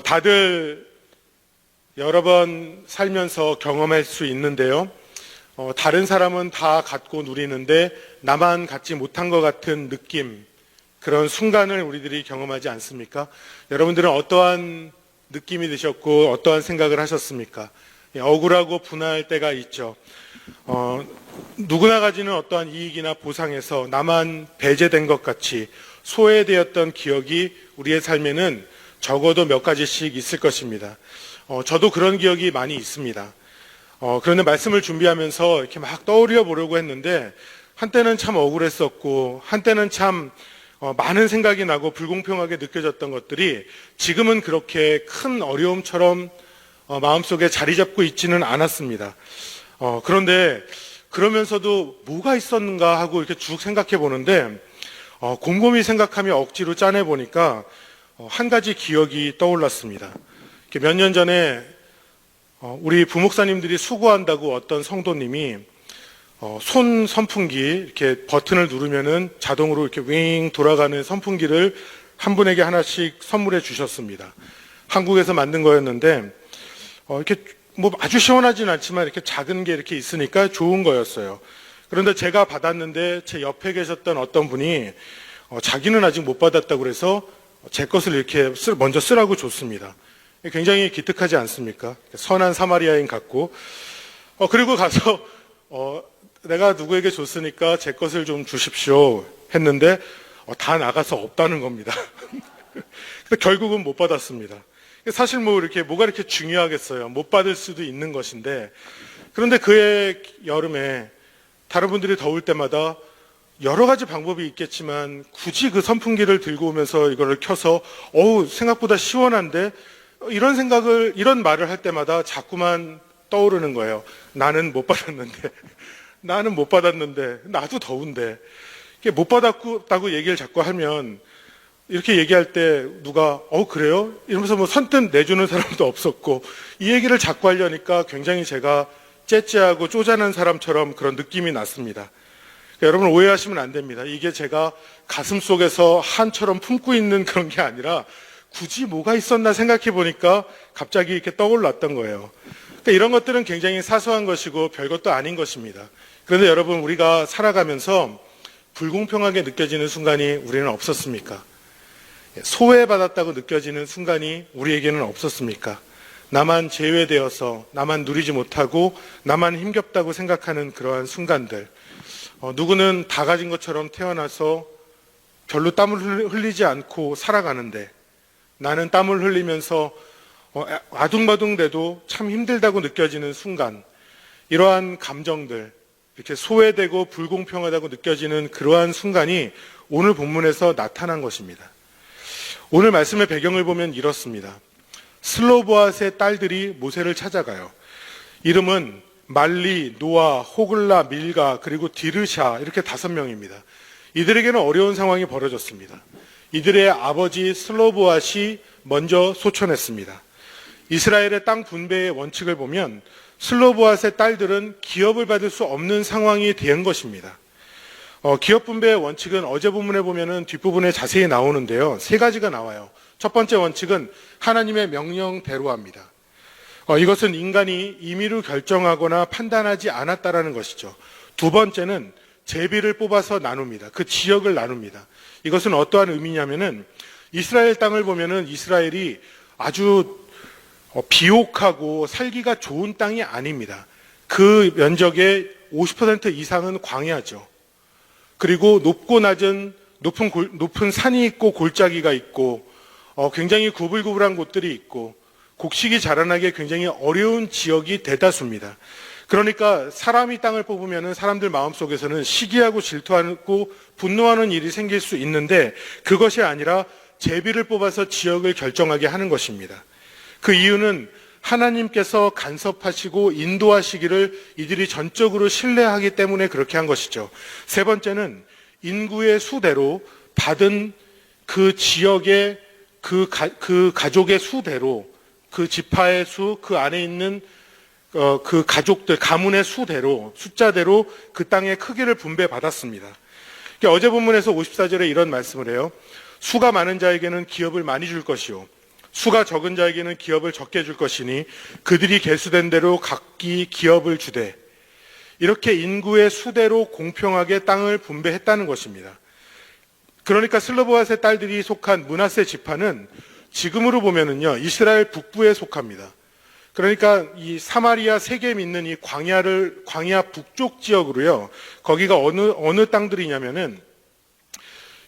다들 여러 번 살면서 경험할 수 있는데요. 다른 사람은 다 갖고 누리는데 나만 갖지 못한 것 같은 느낌, 그런 순간을 우리들이 경험하지 않습니까? 여러분들은 어떠한 느낌이 드셨고 어떠한 생각을 하셨습니까? 억울하고 분할 때가 있죠. 누구나 가지는 어떠한 이익이나 보상에서 나만 배제된 것 같이 소외되었던 기억이 우리의 삶에는 적어도 몇 가지씩 있을 것입니다. 저도 그런 기억이 많이 있습니다. 그런데 말씀을 준비하면서 이렇게 막 떠올려 보려고 했는데 한때는 참 억울했었고 한때는 참 많은 생각이 나고 불공평하게 느껴졌던 것들이 지금은 그렇게 큰 어려움처럼 마음속에 자리 잡고 있지는 않았습니다. 그런데 그러면서도 뭐가 있었는가 하고 이렇게 쭉 생각해 보는데 곰곰이 생각하며 억지로 짜내 보니까 한 가지 기억이 떠올랐습니다. 몇 년 전에 우리 부목사님들이 수고한다고 어떤 성도님이 손 선풍기 이렇게 버튼을 누르면은 자동으로 이렇게 윙 돌아가는 선풍기를 한 분에게 하나씩 선물해 주셨습니다. 한국에서 만든 거였는데 이렇게 뭐 아주 시원하진 않지만 이렇게 작은 게 이렇게 있으니까 좋은 거였어요. 그런데 제가 받았는데 제 옆에 계셨던 어떤 분이 자기는 아직 못 받았다고 그래서 제 것을 이렇게 먼저 쓰라고 줬습니다. 굉장히 기특하지 않습니까? 선한 사마리아인 같고 그리고 가서 내가 누구에게 줬으니까 제 것을 좀 주십시오 했는데 다 나가서 없다는 겁니다. 결국은 못 받았습니다. 사실 뭐가 이렇게 중요하겠어요. 못 받을 수도 있는 것인데 그런데 그해 여름에 다른 분들이 더울 때마다 여러 가지 방법이 있겠지만 굳이 그 선풍기를 들고 오면서 이거를 켜서 생각보다 시원한데 이런 말을 할 때마다 자꾸만 떠오르는 거예요. 나는 못 받았는데 나도 더운데 못 받았다고 얘기를 자꾸 하면 이렇게 얘기할 때 누가 그래요? 이러면서 선뜻 내주는 사람도 없었고 이 얘기를 자꾸 하려니까 굉장히 제가 째째하고 쪼잔한 사람처럼 그런 느낌이 났습니다. 여러분 오해하시면 안 됩니다. 이게 제가 가슴속에서 한처럼 품고 있는 그런 게 아니라 굳이 뭐가 있었나 생각해 보니까 갑자기 이렇게 떠올랐던 거예요. 이런 것들은 굉장히 사소한 것이고 별것도 아닌 것입니다. 그런데 여러분 우리가 살아가면서 불공평하게 느껴지는 순간이 우리는 없었습니까? 소외받았다고 느껴지는 순간이 우리에게는 없었습니까? 나만 제외되어서 나만 누리지 못하고 나만 힘겹다고 생각하는 그러한 순간들. 누구는 다 가진 것처럼 태어나서 별로 땀을 흘리지 않고 살아가는데 나는 땀을 흘리면서 아둥바둥대도 참 힘들다고 느껴지는 순간, 이러한 감정들, 이렇게 소외되고 불공평하다고 느껴지는 그러한 순간이 오늘 본문에서 나타난 것입니다. 오늘 말씀의 배경을 보면 이렇습니다. 슬로보앗의 딸들이 모세를 찾아가요. 이름은 말리, 노아, 호글라, 밀가, 그리고 디르샤 이렇게 5명입니다. 이들에게는 어려운 상황이 벌어졌습니다. 이들의 아버지 슬로보앗이 먼저 소천했습니다. 이스라엘의 땅 분배의 원칙을 보면 슬로보앗의 딸들은 기업을 받을 수 없는 상황이 된 것입니다. 기업 분배의 원칙은 어제 본문에 보면은 뒷부분에 자세히 나오는데요. 3가지가 나와요. 첫 번째 원칙은 하나님의 명령대로 합니다. 이것은 인간이 임의로 결정하거나 판단하지 않았다라는 것이죠. 두 번째는 제비를 뽑아서 나눕니다. 그 지역을 나눕니다. 이것은 어떠한 의미냐면은 이스라엘 땅을 보면은 이스라엘이 아주 비옥하고 살기가 좋은 땅이 아닙니다. 그 면적의 50% 이상은 광야죠. 그리고 높고 낮은 높은 산이 있고 골짜기가 있고 굉장히 구불구불한 곳들이 있고 곡식이 자라나기 굉장히 어려운 지역이 대다수입니다. 그러니까 사람이 땅을 뽑으면 사람들 마음속에서는 시기하고 질투하고 분노하는 일이 생길 수 있는데 그것이 아니라 제비를 뽑아서 지역을 결정하게 하는 것입니다. 그 이유는 하나님께서 간섭하시고 인도하시기를 이들이 전적으로 신뢰하기 때문에 그렇게 한 것이죠. 세 번째는 인구의 수대로 받은 그 지역의 그 가족의 수대로 그 지파의 수, 그 안에 있는 그 가족들, 가문의 수대로, 숫자대로 그 땅의 크기를 분배받았습니다. 어제 본문에서 54절에 이런 말씀을 해요. 수가 많은 자에게는 기업을 많이 줄 것이요. 수가 적은 자에게는 기업을 적게 줄 것이니 그들이 계수된 대로 각기 기업을 주되, 이렇게 인구의 수대로 공평하게 땅을 분배했다는 것입니다. 그러니까 슬로보앗의 딸들이 속한 므낫세 지파는 지금으로 보면은요, 이스라엘 북부에 속합니다. 그러니까 이 사마리아 세겜 있는 이 광야 북쪽 지역으로요, 거기가 어느 땅들이냐면은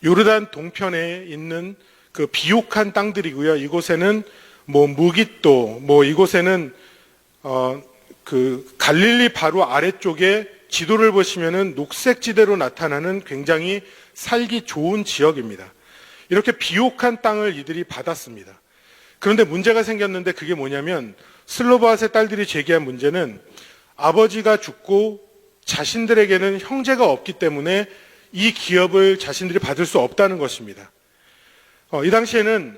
요르단 동편에 있는 그 비옥한 땅들이고요. 이곳에는 무깃도, 이곳에는 그 갈릴리 바로 아래쪽에 지도를 보시면은 녹색 지대로 나타나는 굉장히 살기 좋은 지역입니다. 이렇게 비옥한 땅을 이들이 받았습니다. 그런데 문제가 생겼는데 그게 뭐냐면, 슬로보앗의 딸들이 제기한 문제는 아버지가 죽고 자신들에게는 형제가 없기 때문에 이 기업을 자신들이 받을 수 없다는 것입니다. 이 당시에는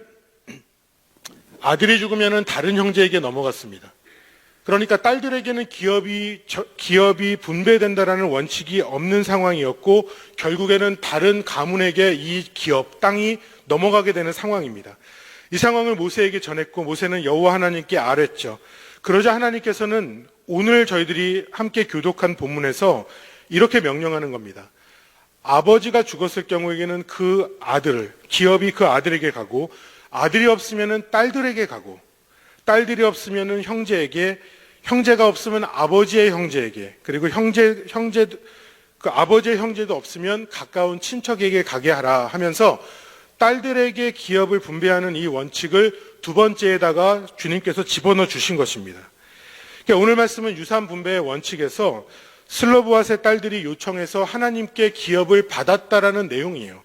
아들이 죽으면 다른 형제에게 넘어갔습니다. 그러니까 딸들에게는 기업이 분배된다라는 원칙이 없는 상황이었고, 결국에는 다른 가문에게 이 기업, 땅이 넘어가게 되는 상황입니다. 이 상황을 모세에게 전했고, 모세는 여호와 하나님께 아뢰죠. 그러자 하나님께서는 오늘 저희들이 함께 교독한 본문에서 이렇게 명령하는 겁니다. 아버지가 죽었을 경우에는 그 아들, 기업이 그 아들에게 가고, 아들이 없으면 딸들에게 가고, 딸들이 없으면 형제에게, 형제가 없으면 아버지의 형제에게, 그리고 그 아버지의 형제도 없으면 가까운 친척에게 가게 하라 하면서 딸들에게 기업을 분배하는 이 원칙을 두 번째에다가 주님께서 집어넣어 주신 것입니다. 그러니까 오늘 말씀은 유산 분배의 원칙에서 슬로보앗의 딸들이 요청해서 하나님께 기업을 받았다라는 내용이에요.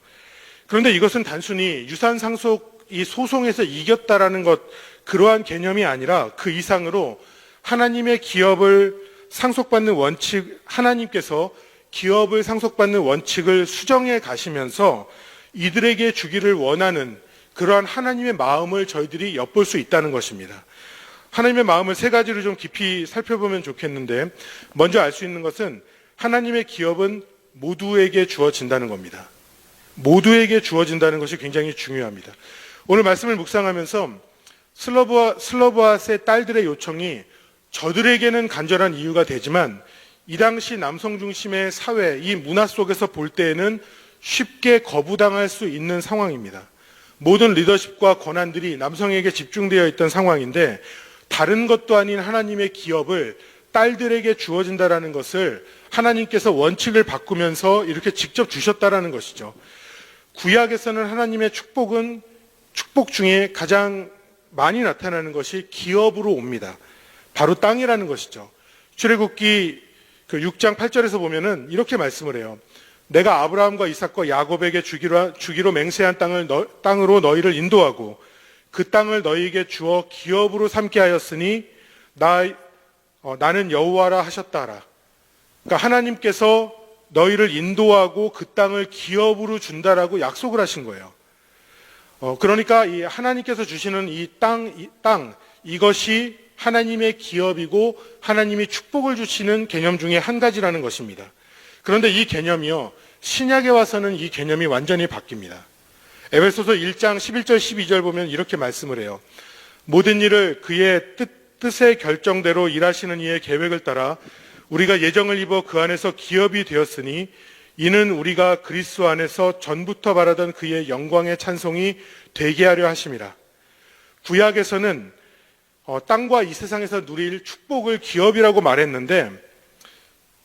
그런데 이것은 단순히 유산 상속 이 소송에서 이겼다라는 것, 그러한 개념이 아니라 그 이상으로 하나님의 기업을 상속받는 원칙, 하나님께서 기업을 상속받는 원칙을 수정해 가시면서 이들에게 주기를 원하는 그러한 하나님의 마음을 저희들이 엿볼 수 있다는 것입니다. 하나님의 마음을 세 가지로 좀 깊이 살펴보면 좋겠는데, 먼저 알 수 있는 것은 하나님의 기업은 모두에게 주어진다는 겁니다. 모두에게 주어진다는 것이 굉장히 중요합니다. 오늘 말씀을 묵상하면서 슬로보앗의 딸들의 요청이 저들에게는 간절한 이유가 되지만, 이 당시 남성 중심의 사회, 이 문화 속에서 볼 때에는 쉽게 거부당할 수 있는 상황입니다. 모든 리더십과 권한들이 남성에게 집중되어 있던 상황인데, 다른 것도 아닌 하나님의 기업을 딸들에게 주어진다라는 것을 하나님께서 원칙을 바꾸면서 이렇게 직접 주셨다라는 것이죠. 구약에서는 하나님의 축복은 축복 중에 가장 많이 나타나는 것이 기업으로 옵니다. 바로 땅이라는 것이죠. 출애굽기 6장 8절에서 보면은 이렇게 말씀을 해요. 내가 아브라함과 이삭과 야곱에게 주기로 맹세한 땅으로 너희를 인도하고 그 땅을 너희에게 주어 기업으로 삼게 하였으니 나는 여호와라 하셨다라. 그러니까 하나님께서 너희를 인도하고 그 땅을 기업으로 준다라고 약속을 하신 거예요. 그러니까 이 하나님께서 주시는 이 땅, 이것이 하나님의 기업이고 하나님이 축복을 주시는 개념 중에 한 가지라는 것입니다. 그런데 이 개념이요, 신약에 와서는 이 개념이 완전히 바뀝니다. 에베소서 1장 11절 12절 보면 이렇게 말씀을 해요. 모든 일을 그의 뜻의 결정대로 일하시는 이의 계획을 따라 우리가 예정을 입어 그 안에서 기업이 되었으니 이는 우리가 그리스도 안에서 전부터 바라던 그의 영광의 찬송이 되게 하려 하심이라. 구약에서는 땅과 이 세상에서 누릴 축복을 기업이라고 말했는데,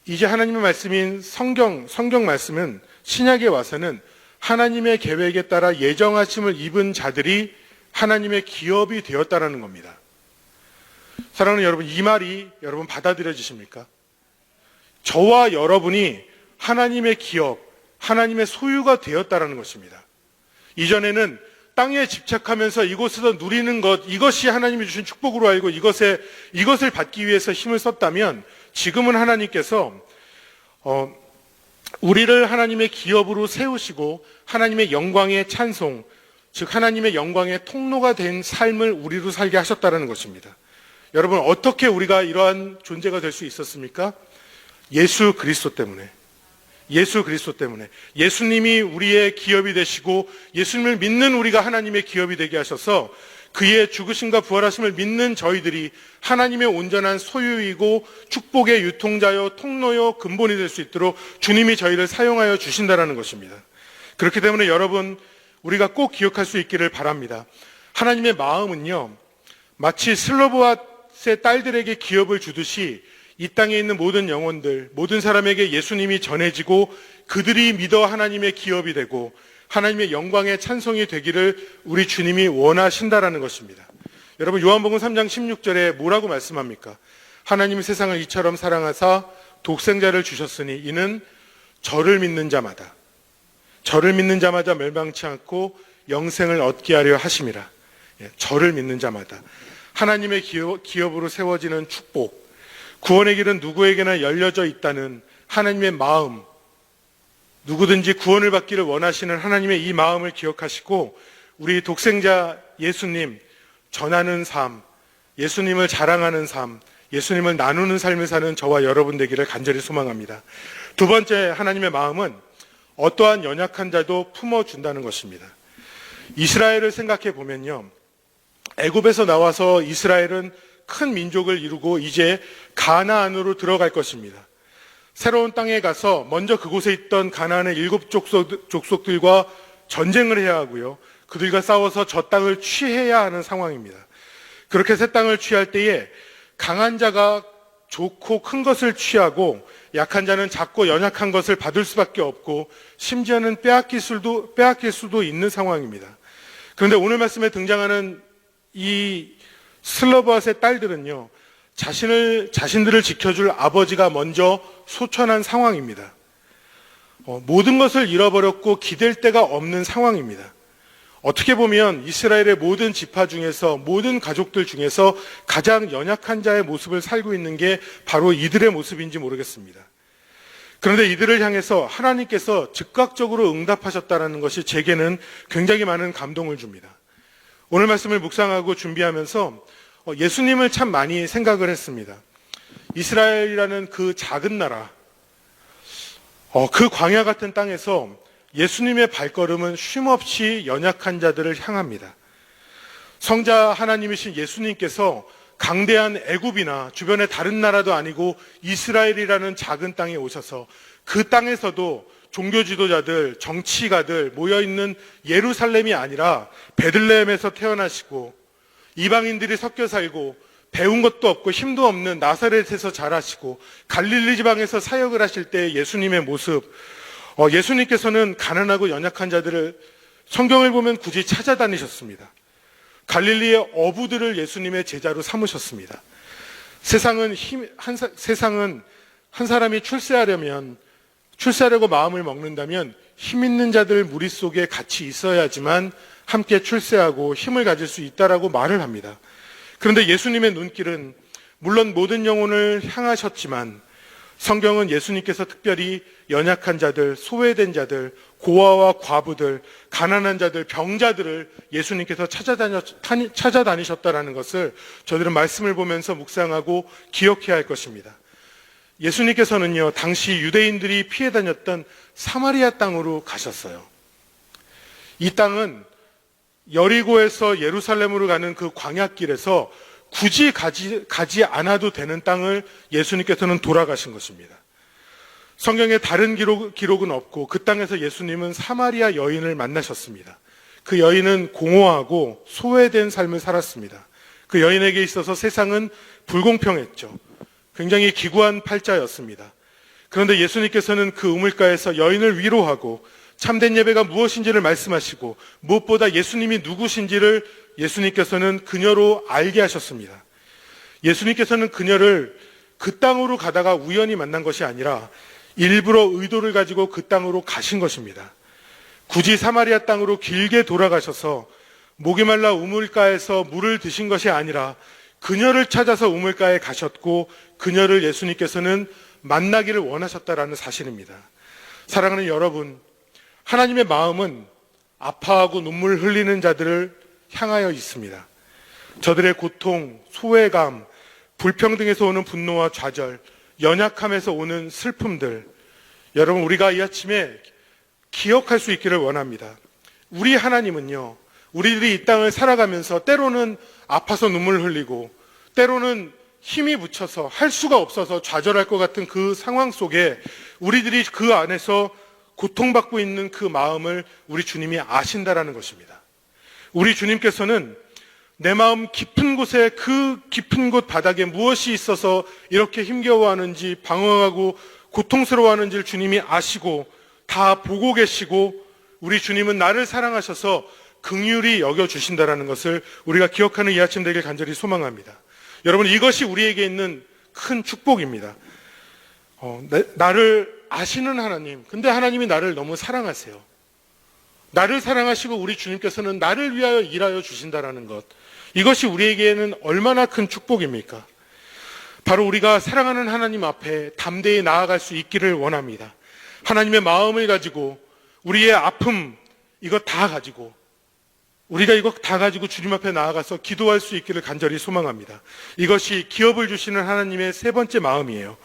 이제 하나님의 말씀인 성경 말씀은 신약에 와서는 하나님의 계획에 따라 예정하심을 입은 자들이 하나님의 기업이 되었다라는 겁니다. 사랑하는 여러분, 이 말이 여러분 받아들여지십니까? 저와 여러분이 하나님의 기업, 하나님의 소유가 되었다라는 것입니다. 이전에는 땅에 집착하면서 이곳에서 누리는 것, 이것이 하나님이 주신 축복으로 알고 이것을 받기 위해서 힘을 썼다면, 지금은 하나님께서 우리를 하나님의 기업으로 세우시고 하나님의 영광의 찬송, 즉 하나님의 영광의 통로가 된 삶을 우리로 살게 하셨다는 것입니다. 여러분, 어떻게 우리가 이러한 존재가 될 수 있었습니까? 예수 그리스도 때문에. 예수님이 우리의 기업이 되시고 예수님을 믿는 우리가 하나님의 기업이 되게 하셔서, 그의 죽으심과 부활하심을 믿는 저희들이 하나님의 온전한 소유이고 축복의 유통자요, 통로요, 근본이 될 수 있도록 주님이 저희를 사용하여 주신다라는 것입니다. 그렇기 때문에 여러분, 우리가 꼭 기억할 수 있기를 바랍니다. 하나님의 마음은요, 마치 슬로보앗의 딸들에게 기업을 주듯이 이 땅에 있는 모든 영혼들, 모든 사람에게 예수님이 전해지고 그들이 믿어 하나님의 기업이 되고 하나님의 영광의 찬송이 되기를 우리 주님이 원하신다라는 것입니다. 여러분, 요한복음 3장 16절에 뭐라고 말씀합니까? 하나님이 세상을 이처럼 사랑하사 독생자를 주셨으니 이는 저를 믿는 자마다 멸망치 않고 영생을 얻게 하려 하심이라. 저를 믿는 자마다. 하나님의 기업으로 세워지는 축복, 구원의 길은 누구에게나 열려져 있다는 하나님의 마음, 누구든지 구원을 받기를 원하시는 하나님의 이 마음을 기억하시고 우리 독생자 예수님 전하는 삶, 예수님을 자랑하는 삶, 예수님을 나누는 삶을 사는 저와 여러분 되기를 간절히 소망합니다. 두 번째 하나님의 마음은 어떠한 연약한 자도 품어준다는 것입니다. 이스라엘을 생각해 보면요, 애굽에서 나와서 이스라엘은 큰 민족을 이루고 이제 가나안으로 들어갈 것입니다. 새로운 땅에 가서 먼저 그곳에 있던 가나안의 7 족속들과 전쟁을 해야 하고요, 그들과 싸워서 저 땅을 취해야 하는 상황입니다. 그렇게 새 땅을 취할 때에 강한 자가 좋고 큰 것을 취하고 약한 자는 작고 연약한 것을 받을 수밖에 없고 심지어는 빼앗길 수도 있는 상황입니다. 그런데 오늘 말씀에 등장하는 이 슬로보앗의 딸들은요, 자신들을 지켜줄 아버지가 먼저 소천한 상황입니다. 모든 것을 잃어버렸고 기댈 데가 없는 상황입니다. 어떻게 보면 이스라엘의 모든 지파 중에서, 모든 가족들 중에서 가장 연약한 자의 모습을 살고 있는 게 바로 이들의 모습인지 모르겠습니다. 그런데 이들을 향해서 하나님께서 즉각적으로 응답하셨다는 것이 제게는 굉장히 많은 감동을 줍니다. 오늘 말씀을 묵상하고 준비하면서 예수님을 참 많이 생각을 했습니다. 이스라엘이라는 그 작은 나라, 그 광야 같은 땅에서 예수님의 발걸음은 쉼없이 연약한 자들을 향합니다. 성자 하나님이신 예수님께서 강대한 애굽이나 주변의 다른 나라도 아니고 이스라엘이라는 작은 땅에 오셔서 그 땅에서도 종교 지도자들, 정치가들 모여있는 예루살렘이 아니라 베들레헴에서 태어나시고 이방인들이 섞여 살고 배운 것도 없고 힘도 없는 나사렛에서 자라시고 갈릴리 지방에서 사역을 하실 때 예수님의 모습, 예수님께서는 가난하고 연약한 자들을 성경을 보면 굳이 찾아다니셨습니다. 갈릴리의 어부들을 예수님의 제자로 삼으셨습니다. 세상은 한 사람이 출세하려고 마음을 먹는다면 힘 있는 자들 무리 속에 같이 있어야지만 함께 출세하고 힘을 가질 수 있다라고 말을 합니다. 그런데 예수님의 눈길은 물론 모든 영혼을 향하셨지만 성경은 예수님께서 특별히 연약한 자들, 소외된 자들, 고아와 과부들, 가난한 자들, 병자들을 예수님께서 찾아다니셨다라는 것을 저들은 말씀을 보면서 묵상하고 기억해야 할 것입니다. 예수님께서는요, 당시 유대인들이 피해 다녔던 사마리아 땅으로 가셨어요. 이 땅은 여리고에서 예루살렘으로 가는 그 광야길에서 굳이 가지 않아도 되는 땅을 예수님께서는 돌아가신 것입니다. 성경에 다른 기록은 없고 그 땅에서 예수님은 사마리아 여인을 만나셨습니다. 그 여인은 공허하고 소외된 삶을 살았습니다. 그 여인에게 있어서 세상은 불공평했죠. 굉장히 기구한 팔자였습니다. 그런데 예수님께서는 그 우물가에서 여인을 위로하고 참된 예배가 무엇인지를 말씀하시고 무엇보다 예수님이 누구신지를 예수님께서는 그녀로 알게 하셨습니다. 예수님께서는 그녀를 그 땅으로 가다가 우연히 만난 것이 아니라 일부러 의도를 가지고 그 땅으로 가신 것입니다. 굳이 사마리아 땅으로 길게 돌아가셔서 목이 말라 우물가에서 물을 드신 것이 아니라 그녀를 찾아서 우물가에 가셨고 그녀를 예수님께서는 만나기를 원하셨다라는 사실입니다. 사랑하는 여러분, 하나님의 마음은 아파하고 눈물 흘리는 자들을 향하여 있습니다. 저들의 고통, 소외감, 불평등에서 오는 분노와 좌절, 연약함에서 오는 슬픔들, 여러분 우리가 이 아침에 기억할 수 있기를 원합니다. 우리 하나님은요, 우리들이 이 땅을 살아가면서 때로는 아파서 눈물 흘리고 때로는 힘이 붙여서 할 수가 없어서 좌절할 것 같은 그 상황 속에 우리들이 그 안에서 고통받고 있는 그 마음을 우리 주님이 아신다라는 것입니다. 우리 주님께서는 내 마음 깊은 곳에 그 깊은 곳 바닥에 무엇이 있어서 이렇게 힘겨워하는지 방황하고 고통스러워하는지를 주님이 아시고 다 보고 계시고 우리 주님은 나를 사랑하셔서 긍휼히 여겨주신다라는 것을 우리가 기억하는 이 아침 되길 간절히 소망합니다. 여러분, 이것이 우리에게 있는 큰 축복입니다. 나를 아시는 하나님, 근데 하나님이 나를 너무 사랑하세요. 나를 사랑하시고 우리 주님께서는 나를 위하여 일하여 주신다라는 것, 이것이 우리에게는 얼마나 큰 축복입니까? 바로 우리가 사랑하는 하나님 앞에 담대히 나아갈 수 있기를 원합니다. 하나님의 마음을 가지고 우리의 아픔 이것 다 가지고 우리가 이거 다 가지고 주님 앞에 나아가서 기도할 수 있기를 간절히 소망합니다. 이것이 기업을 주시는 하나님의 세 번째 마음이에요.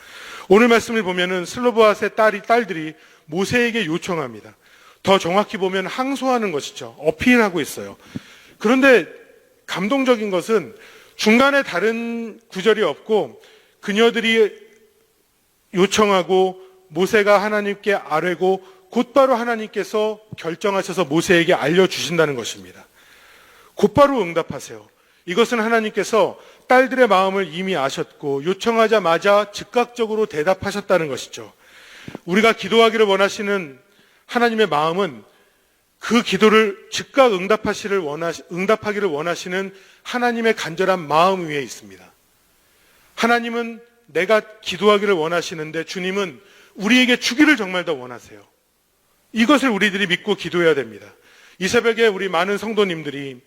오늘 말씀을 보면은 슬로보앗의 딸들이 모세에게 요청합니다. 더 정확히 보면 항소하는 것이죠. 어필하고 있어요. 그런데 감동적인 것은 중간에 다른 구절이 없고 그녀들이 요청하고 모세가 하나님께 아뢰고 곧바로 하나님께서 결정하셔서 모세에게 알려주신다는 것입니다. 곧바로 응답하세요. 이것은 하나님께서 딸들의 마음을 이미 아셨고 요청하자마자 즉각적으로 대답하셨다는 것이죠. 우리가 기도하기를 원하시는 하나님의 마음은 그 기도를 즉각 응답하기를 원하시는 하나님의 간절한 마음 위에 있습니다. 하나님은 내가 기도하기를 원하시는데 주님은 우리에게 주기를 정말 더 원하세요. 이것을 우리들이 믿고 기도해야 됩니다. 이 새벽에 우리 많은 성도님들이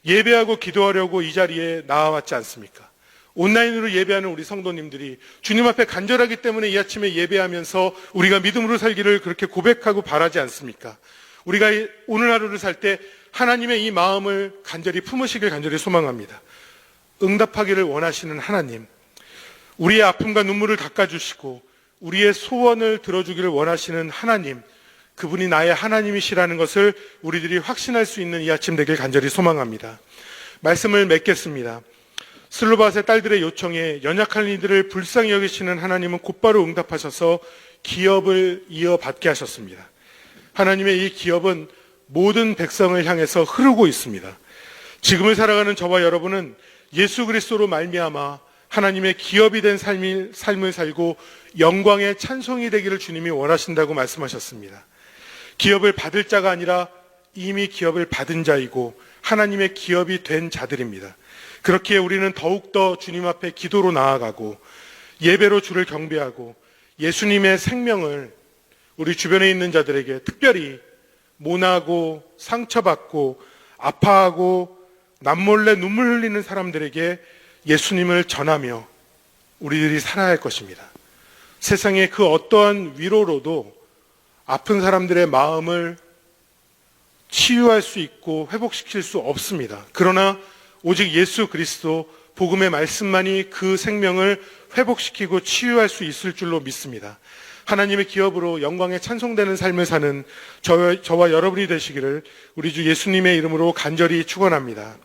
예배하고 기도하려고 이 자리에 나와왔지 않습니까? 온라인으로 예배하는 우리 성도님들이 주님 앞에 간절하기 때문에 이 아침에 예배하면서 우리가 믿음으로 살기를 그렇게 고백하고 바라지 않습니까? 우리가 오늘 하루를 살 때 하나님의 이 마음을 간절히 품으시길 간절히 소망합니다. 응답하기를 원하시는 하나님, 우리의 아픔과 눈물을 닦아주시고 우리의 소원을 들어주기를 원하시는 하나님, 그분이 나의 하나님이시라는 것을 우리들이 확신할 수 있는 이 아침 되길 간절히 소망합니다. 말씀을 맺겠습니다. 슬로바스의 딸들의 요청에 연약한 이들을 불쌍히 여기시는 하나님은 곧바로 응답하셔서 기업을 이어받게 하셨습니다. 하나님의 이 기업은 모든 백성을 향해서 흐르고 있습니다. 지금을 살아가는 저와 여러분은 예수 그리스도로 말미암아 하나님의 기업이 된 삶을 살고 영광의 찬송이 되기를 주님이 원하신다고 말씀하셨습니다. 기업을 받을 자가 아니라 이미 기업을 받은 자이고 하나님의 기업이 된 자들입니다. 그렇기에 우리는 더욱더 주님 앞에 기도로 나아가고 예배로 주를 경배하고 예수님의 생명을 우리 주변에 있는 자들에게, 특별히 모나고 상처받고 아파하고 남몰래 눈물 흘리는 사람들에게 예수님을 전하며 우리들이 살아야 할 것입니다. 세상의 그 어떠한 위로로도 아픈 사람들의 마음을 치유할 수 있고 회복시킬 수 없습니다. 그러나 오직 예수 그리스도 복음의 말씀만이 그 생명을 회복시키고 치유할 수 있을 줄로 믿습니다. 하나님의 기업으로 영광에 찬송되는 삶을 사는 저와 여러분이 되시기를 우리 주 예수님의 이름으로 간절히 축원합니다.